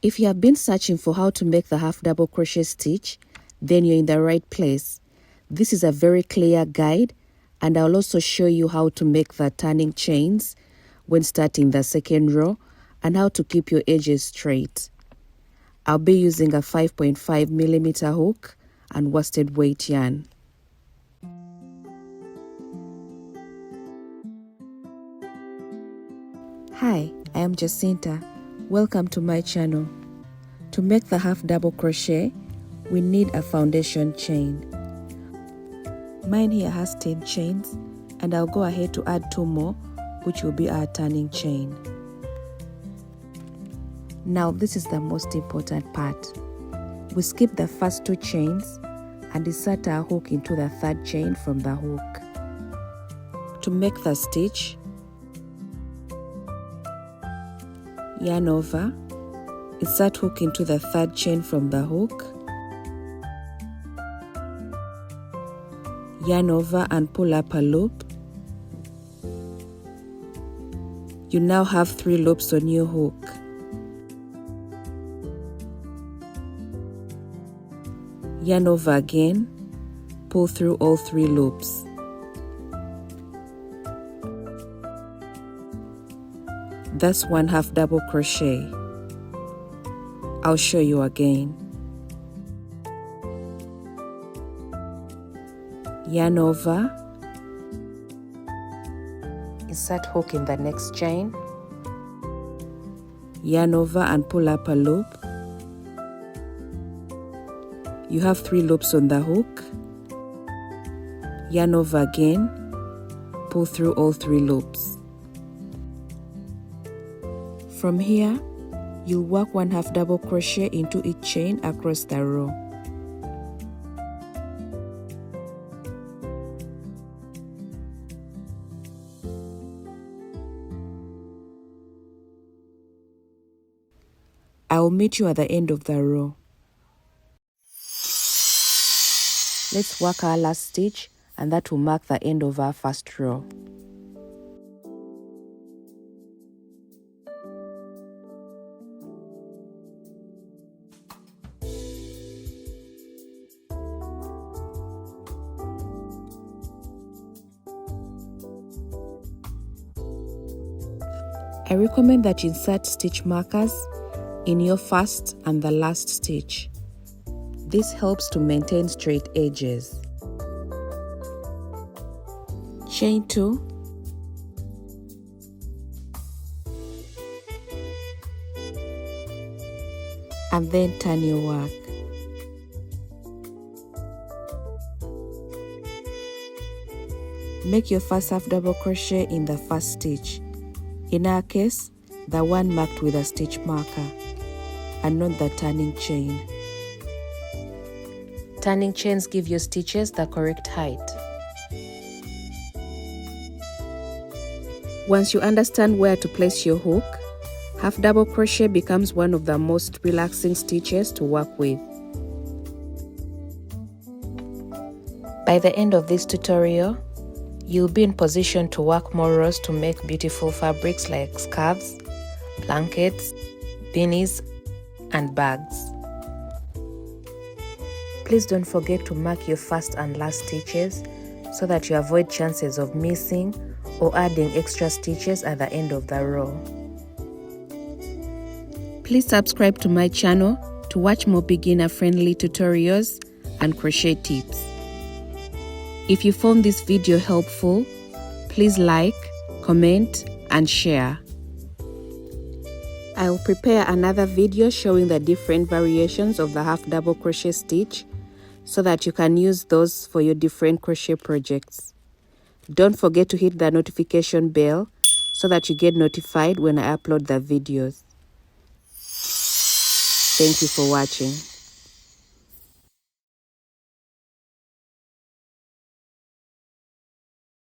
If you have been searching for how to make the half double crochet stitch, then you're in the right place. This is a very clear guide, and I'll also show you how to make the turning chains when starting the second row and how to keep your edges straight. I'll be using a 5.5mm hook and worsted weight yarn. Hi, I am Jacinta. Welcome to my channel. To make the half double crochet, we need a foundation chain. Mine here has 10 chains, and I'll go ahead to add 2 more, which will be our turning chain. Now this is the most important part. We skip the first 2 chains and insert our hook into the 3rd chain from the hook. To make the stitch, yarn over, insert hook into the 3rd chain from the hook, yarn over and pull up a loop. You now have 3 loops on your hook. Yarn over again, pull through all 3 loops. That's 1 half double crochet. I'll show you again. Yarn over, insert hook in the next chain, yarn over and pull up a loop. You have 3 loops on the hook, yarn over again, pull through all 3 loops. From here, you'll work 1 half double crochet into each chain across the row. I will meet you at the end of the row. Let's work our last stitch, and that will mark the end of our first row. I recommend that you insert stitch markers in your first and the last stitch. This helps to maintain straight edges. Chain 2, and then turn your work. Make your first half double crochet in the first stitch. In our case, the one marked with a stitch marker, and not the turning chain. Turning chains give your stitches the correct height. Once you understand where to place your hook, half double crochet becomes one of the most relaxing stitches to work with. By the end of this tutorial, you'll be in position to work more rows to make beautiful fabrics like scarves, blankets, beanies, and bags. Please don't forget to mark your first and last stitches so that you avoid chances of missing or adding extra stitches at the end of the row. Please subscribe to my channel to watch more beginner-friendly tutorials and crochet tips. If you found this video helpful, please like, comment, and share. I will prepare another video showing the different variations of the half double crochet stitch so that you can use those for your different crochet projects. Don't forget to hit the notification bell so that you get notified when I upload the videos. Thank you for watching.